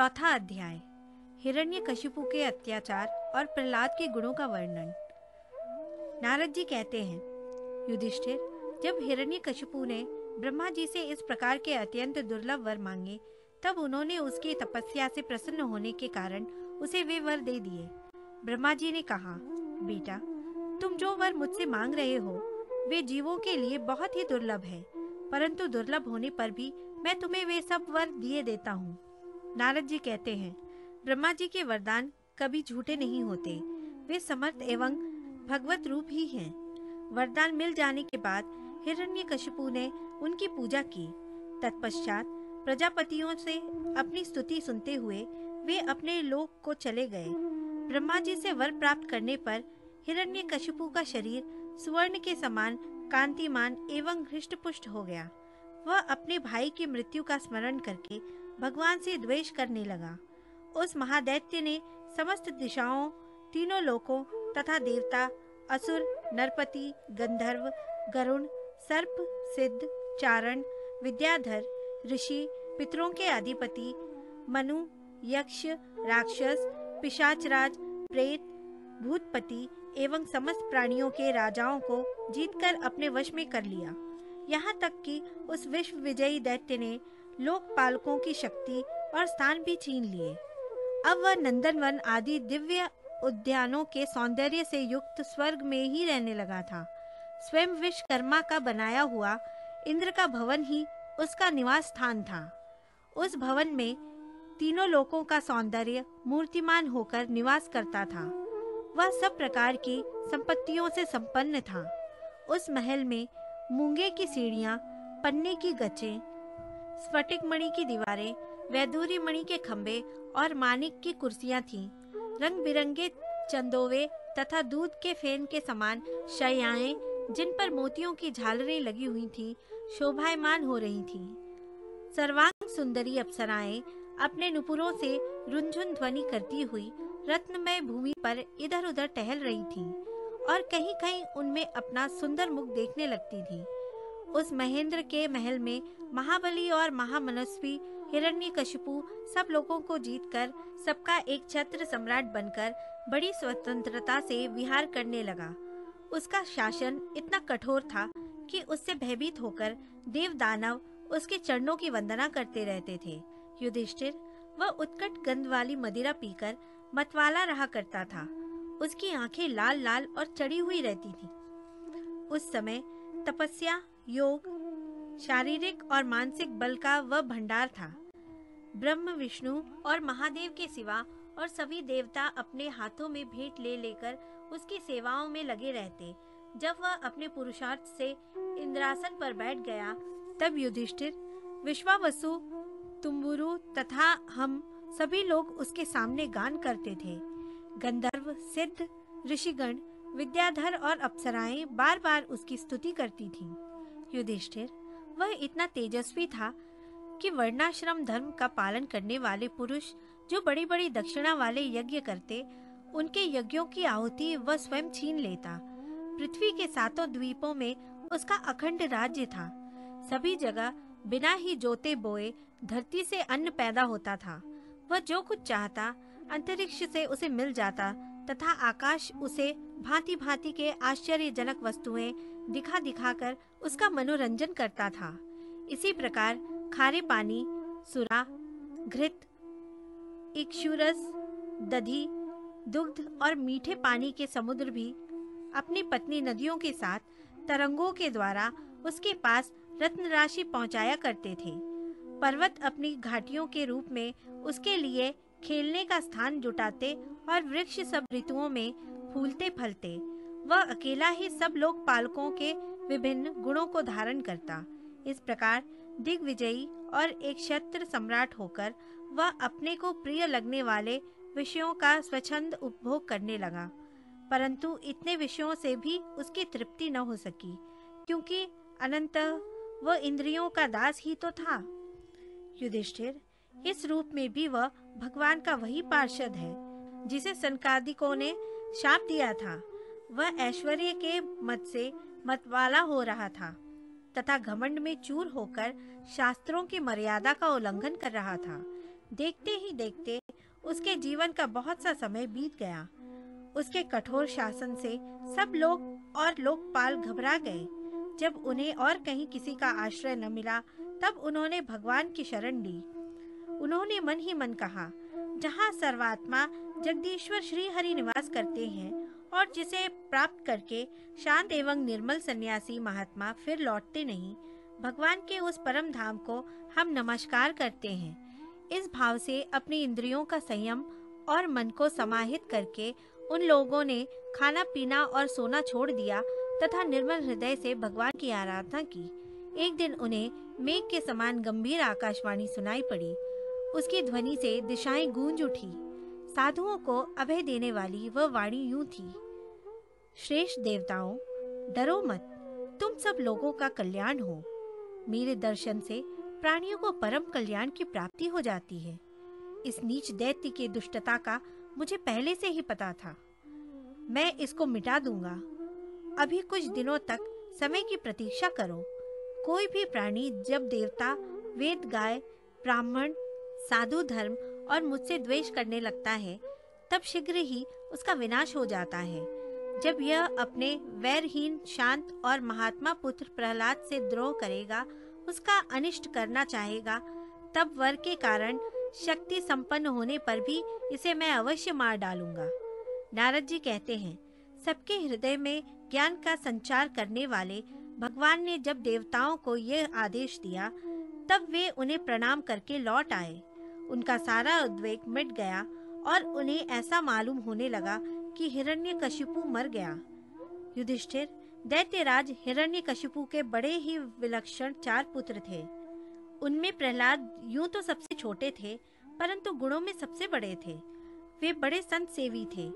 चौथा अध्याय, हिरण्यकशिपु के अत्याचार और प्रहलाद के गुणों का वर्णन। नारद जी कहते हैं, युधिष्ठिर, जब हिरण्यकशिपु ने ब्रह्मा जी से इस प्रकार के अत्यंत दुर्लभ वर मांगे, तब उन्होंने उसकी तपस्या से प्रसन्न होने के कारण उसे वे वर दे दिए। ब्रह्मा जी ने कहा, बेटा, तुम जो वर मुझसे मांग रहे हो वे जीवों के लिए बहुत ही दुर्लभ है, परंतु दुर्लभ होने पर भी मैं तुम्हें वे सब वर दिए देता हूँ। नारद जी कहते हैं, ब्रह्मा जी के वरदान कभी झूठे नहीं होते, वे समर्थ एवं भगवत रूप ही हैं। वरदान मिल जाने के बाद हिरण्यकशिपु ने उनकी पूजा की। तत्पश्चात प्रजापतियों से अपनी स्तुति सुनते हुए वे अपने लोक को चले गए। ब्रह्मा जी से वर प्राप्त करने पर हिरण्यकशिपु का शरीर सुवर्ण के समान कांतिमान एवं हृष्टपुष्ट हो गया। वह अपने भाई की मृत्यु का स्मरण करके भगवान से द्वेष करने लगा। उस महादैत्य ने समस्त दिशाओं, तीनों लोकों तथा देवता, असुर, नरपति, गंधर्व, गरुण, सर्प, सिद्ध, चारण, विद्याधर, ऋषि, पितरों के अधिपति, मनु, यक्ष, राक्षस, पिशाचराज, प्रेत, भूतपति एवं समस्त प्राणियों के राजाओं को जीतकर अपने वश में कर लिया। यहाँ तक कि उस विश्व विजयी दैत्य ने लोकपालकों की शक्ति और स्थान भी छीन लिए। अब वह नंदनवन आदि दिव्य उद्यानों के सौंदर्य से युक्त स्वर्ग में ही रहने लगा था। स्वयं विश्वकर्मा का बनाया हुआ इंद्र का भवन ही उसका निवास स्थान था। उस भवन में तीनों लोकों का सौंदर्य मूर्तिमान होकर निवास करता था। वह सब प्रकार की संपत्तियों से संपन्न था। उस महल में मूंगे की सीढ़ियां, पन्ने की गच्चें, स्फटिक मणि की दीवारें, वैदूर्य मणि के खंभे और मानिक की कुर्सियां थीं। रंग बिरंगे चंदोवे तथा दूध के फेन के समान शैयाएं, जिन पर मोतियों की झालरें लगी हुई थीं, शोभायमान हो रही थीं। सर्वांग सुंदरी अप्सराएं अपने नुपुरों से रुंझुन ध्वनि करती हुई रत्नमय भूमि पर इधर-उधर टहल रही थीं और कहीं-कहीं उनमें अपना सुंदर मुख देखने लगती थीं। उस महेंद्र के महल में महाबली और महामनस्वी हिरण्यकशिपु सब लोगों को जीतकर सबका एक छत्र सम्राट बनकर बड़ी स्वतंत्रता से विहार करने लगा। उसका शासन इतना कठोर था कि उससे भयभीत होकर देव दानव उसके चरणों की वंदना करते रहते थे। युधिष्ठिर, वह उत्कट गंध वाली मदिरा पीकर मतवाला रहा करता था। उसकी आंखें लाल लाल और चढ़ी हुई रहती थीं। उस समय तपस्या, योग, शारीरिक और मानसिक बल का वह भंडार था। ब्रह्म, विष्णु और महादेव के सिवा और सभी देवता अपने हाथों में भेंट ले लेकर उसकी सेवाओं में लगे रहते। जब वह अपने पुरुषार्थ से इंद्रासन पर बैठ गया, तब युधिष्ठिर, विश्वावसु, तुम्बुरु तथा हम सभी लोग उसके सामने गान करते थे। गंधर्व, सिद्ध, ऋषिगण, विद्याधर और अप्सराएं बार बार उसकी स्तुति करती थीं। युधिष्ठिर, वह इतना तेजस्वी था कि वर्णाश्रम धर्म का पालन करने वाले पुरुष जो बड़ी बड़ी दक्षिणा वाले यज्ञ करते, उनके यज्ञों की आहुति वह स्वयं छीन लेता। पृथ्वी के सातों द्वीपों में उसका अखंड राज्य था। सभी जगह बिना ही जोते बोए धरती से अन्न पैदा होता था। वह जो कुछ चाहता अंतरिक्ष से उसे मिल जाता तथा आकाश उसे भांति भांति के आश्चर्यजनक वस्तुएं दिखा दिखाकर उसका मनोरंजन करता था। इसी प्रकार खारे पानी, सुरा, घृत, इक्षुरस, दधि, दुग्ध और मीठे पानी के समुद्र भी अपनी पत्नी नदियों के साथ तरंगों के द्वारा उसके पास रत्न राशि पहुंचाया करते थे। पर्वत अपनी घाटियों के रूप में उसके लिए खेलने का स्थान जुटाते और वृक्ष सब ऋतुओं में फूलते फलते। वह अकेला ही सब लोकपालकों के विभिन्न गुणों को धारण करता। इस प्रकार दिग्विजयी और एक क्षत्र सम्राट होकर वह अपने को प्रिय लगने वाले विषयों का स्वच्छंद उपभोग करने लगा। परंतु इतने विषयों से भी उसकी तृप्ति न हो सकी, क्योंकि अनंतः वह इंद्रियों का दास ही तो था। युधिष्ठिर, इस रूप में भी वह भगवान का वही पार्षद है जिसे सनकादिकों ने शाप दिया था। वह ऐश्वर्य के मद से मतवाला हो रहा था तथा घमंड में चूर होकर शास्त्रों की मर्यादा का उल्लंघन कर रहा था। देखते ही देखते उसके जीवन का बहुत सा समय बीत गया। उसके कठोर शासन से सब लोग और लोकपाल घबरा गए। जब उन्हें और कहीं किसी का आश्रय न मिला, तब उन्होंने भगवान की शरण ली। उन्होंने मन ही मन कहा, जहाँ सर्वात्मा जगदीश्वर श्री हरि निवास करते हैं और जिसे प्राप्त करके शांत एवं निर्मल सन्यासी महात्मा फिर लौटते नहीं, भगवान के उस परम धाम को हम नमस्कार करते हैं। इस भाव से अपनी इंद्रियों का संयम और मन को समाहित करके उन लोगों ने खाना पीना और सोना छोड़ दिया तथा निर्मल हृदय से भगवान की आराधना की। एक दिन उन्हें मेघ के समान गंभीर आकाशवाणी सुनाई पड़ी। उसकी ध्वनि से दिशाएं गूंज उठी। साधुओं को अभय देने वाली वह वाणी यूं थी, श्रेष्ठ देवताओं, डरो मत, तुम सब लोगों का कल्याण हो। मेरे दर्शन से प्राणियों को परम कल्याण की प्राप्ति हो जाती है। इस नीच दैत्य की दुष्टता का मुझे पहले से ही पता था। मैं इसको मिटा दूंगा। अभी कुछ दिनों तक समय की प्रतीक्षा करो। कोई भी प्राणी जब देवता, वेद गाय, ब्राह्मण, साधु धर्म और मुझसे द्वेष करने लगता है, तब शीघ्र ही उसका विनाश हो जाता है। जब यह अपने वैरहीन, शांत और महात्मा पुत्र प्रहलाद से द्रोह करेगा, उसका अनिष्ट करना चाहेगा, तब वर के कारण शक्ति संपन्न होने पर भी इसे मैं अवश्य मार डालूंगा। नारद जी कहते हैं, सबके हृदय में ज्ञान का संचार करने वाले भगवान ने जब देवताओं को यह आदेश दिया, तब वे उन्हें प्रणाम करके लौट आए। उनका सारा उद्वेग मिट गया और उन्हें ऐसा मालूम होने लगा कि हिरण्यकशिपु मर गया। युधिष्ठिर, दैत्यराज हिरण्यकशिपु के बड़े ही विलक्षण 4 पुत्र थे। उनमें प्रहलाद यूं तो सबसे छोटे थे, परंतु गुणों में सबसे बड़े थे। वे बड़े संत सेवी थे,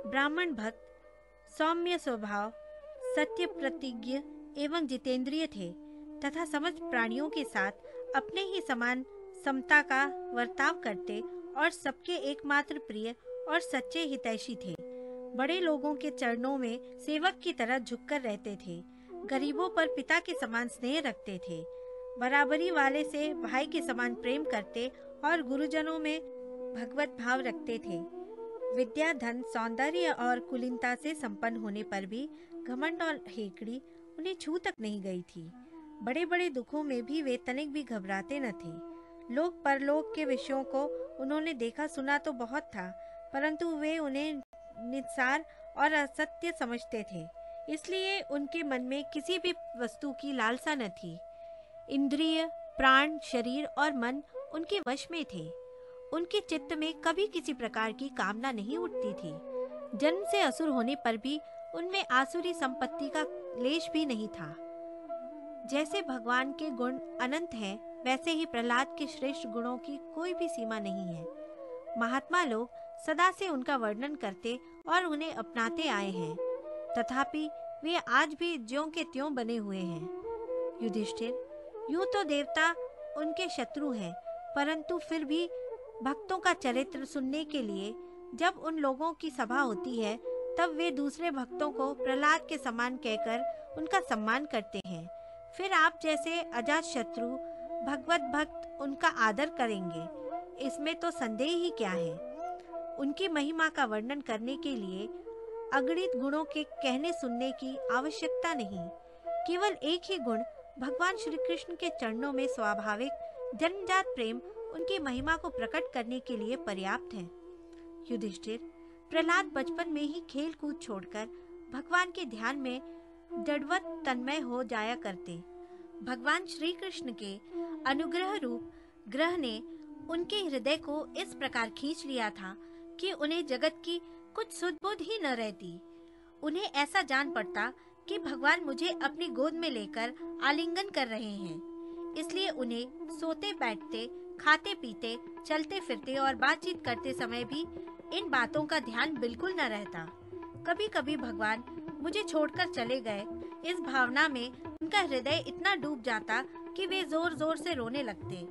ब्राह्मण भक्त, सौम्य स्वभाव, सत्य प्रतिज्ञ एवं जितेंद्रिय थे तथा समस्त प्राणियों के साथ अपने ही समान समता का वर्ताव करते और सबके एकमात्र प्रिय और सच्चे हितैषी थे। बड़े लोगों के चरणों में सेवक की तरह झुककर रहते थे। गरीबों पर पिता के समान स्नेह रखते थे। बराबरी वाले से भाई के समान प्रेम करते और गुरुजनों में भगवत भाव रखते थे। विद्या, धन, सौंदर्य और कुलीनता से संपन्न होने पर भी घमंड और हेकड़ी उन्हें छू तक नहीं गई थी। बड़े बड़े दुखों में भी वे तनिक भी घबराते न थे। लोक परलोक के विषयों को उन्होंने देखा सुना तो बहुत था, परंतु वे उन्हें निस्सार और असत्य समझते थे। इसलिए उनके मन में किसी भी वस्तु की लालसा न थी। इंद्रिय, प्राण, शरीर और मन उनके वश में थे। उनके चित्त में कभी किसी प्रकार की कामना नहीं उठती थी। जन्म से असुर होने पर भी उनमें आसुरी संपत्ति का लेश भी नहीं था। जैसे भगवान के गुण अनंत हैं, वैसे ही प्रहलाद के श्रेष्ठ गुणों की कोई भी सीमा नहीं है। महात्मा लोग सदा से उनका वर्णन करते और उन्हें अपनाते आए हैं, तथापि वे आज भी ज्यों के त्यों बने हुए हैं। युधिष्ठिर, यूं तो देवता उनके शत्रु हैं, परंतु फिर भी भक्तों का चरित्र सुनने के लिए जब उन लोगों की सभा होती है, तब वे दूसरे भक्तों को प्रहलाद के समान कहकर उनका सम्मान करते हैं। फिर आप जैसे अजात शत्रु भगवत भक्त उनका आदर करेंगे, इसमें तो संदेह ही क्या है। उनकी महिमा का वर्णन करने के लिए अगणित गुणों के कहने सुनने की आवश्यकता नहीं। केवल एक ही गुण भगवान श्री कृष्ण के चरणों में स्वाभाविक जन्मजात प्रेम उनकी महिमा को प्रकट करने के लिए पर्याप्त है। युधिष्ठिर, प्रहलाद बचपन में ही खेल कूद छोड़कर भगवान के ध्यान में जड़वत तन्मय हो जाया करते। भगवान श्री कृष्ण के अनुग्रह रूप ग्रह ने उनके हृदय को इस प्रकार खींच लिया था कि उन्हें जगत की कुछ सुध बुध ही न रहती। उन्हें ऐसा जान पड़ता कि भगवान मुझे अपनी गोद में लेकर आलिंगन कर रहे हैं। इसलिए उन्हें सोते बैठते, खाते पीते, चलते फिरते और बातचीत करते समय भी इन बातों का ध्यान बिल्कुल न रहता। कभी कभी भगवान मुझे छोड़कर चले गए, इस भावना में उनका हृदय इतना डूब जाता कि वे जोर जोर से रोने लगते।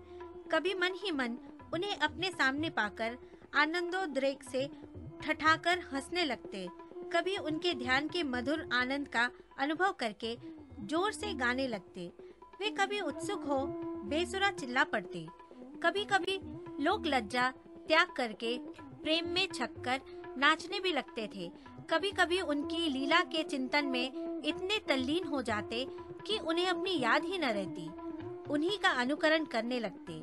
कभी मन ही मन उन्हें अपने सामने पाकर आनंदोद्रेक से ठठाकर हंसने लगते। कभी उनके ध्यान के मधुर आनंद का अनुभव करके जोर से गाने लगते। वे कभी उत्सुक हो बेसुरा चिल्ला पड़ते, कभी कभी लोग लज्जा त्याग करके प्रेम में छककर नाचने भी लगते थे। कभी कभी उनकी लीला के चिंतन में इतने तल्लीन हो जाते कि उन्हें अपनी याद ही न रहती, उन्हीं का अनुकरण करने लगते।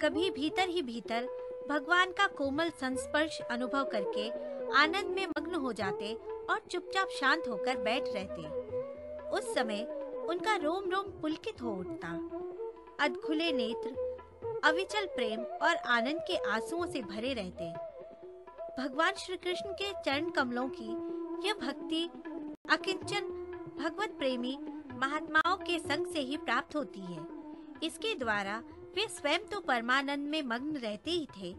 कभी भीतर ही भीतर भगवान का कोमल संस्पर्श अनुभव करके आनंद में मग्न हो जाते और चुपचाप शांत होकर बैठ रहते। उस समय उनका रोम रोम पुलकित हो उठता। अधखुले नेत्र अविचल प्रेम और आनंद के आंसुओं से भरे रहते। भगवान श्री कृष्ण के चरण कमलों की यह भक्ति अकिंचन भगवत प्रेमी महात्माओं के संग से ही प्राप्त होती है। इसके द्वारा वे स्वयं तो परमानंद में मग्न रहते ही थे।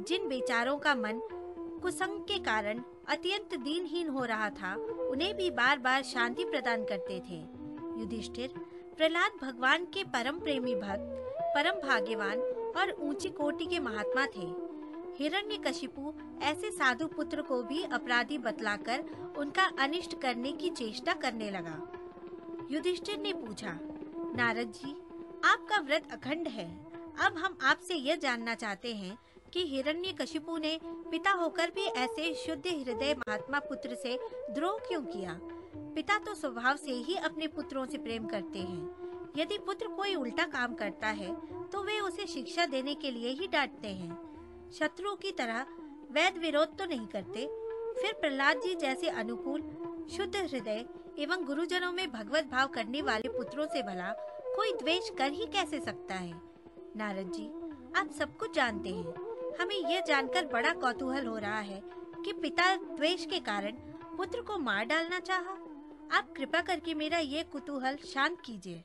जिन बेचारों का मन कुसंग के कारण अत्यंत दीनहीन हो रहा था, उन्हें भी बार बार शांति प्रदान करते थे। युधिष्ठिर, प्रहलाद भगवान के परम प्रेमी भक्त, परम भाग्यवान और ऊंची कोटि के महात्मा थे। हिरण्यकशिपु ऐसे साधु पुत्र को भी अपराधी बतलाकर उनका अनिष्ट करने की चेष्टा करने लगा। युधिष्ठिर ने पूछा, नारद जी, आपका व्रत अखंड है। अब हम आपसे यह जानना चाहते हैं कि हिरण्यकशिपु ने पिता होकर भी ऐसे शुद्ध हृदय महात्मा पुत्र से द्रोह क्यों किया? पिता तो स्वभाव से ही अपने पुत्रों से प्रेम करते हैं। यदि पुत्र कोई उल्टा काम करता है तो वे उसे शिक्षा देने के लिए ही डांटते हैं, शत्रुओं की तरह वैध विरोध तो नहीं करते। फिर प्रहलाद जी जैसे अनुकूल, शुद्ध हृदय एवं गुरुजनों में भगवत भाव करने वाले पुत्रों से भला कोई द्वेष कर ही कैसे सकता है? नारद जी, आप सब कुछ जानते हैं। हमें यह जानकर बड़ा कौतूहल हो रहा है कि पिता द्वेष के कारण पुत्र को मार डालना चाहा। आप कृपा करके मेरा ये कुतूहल शांत कीजिए।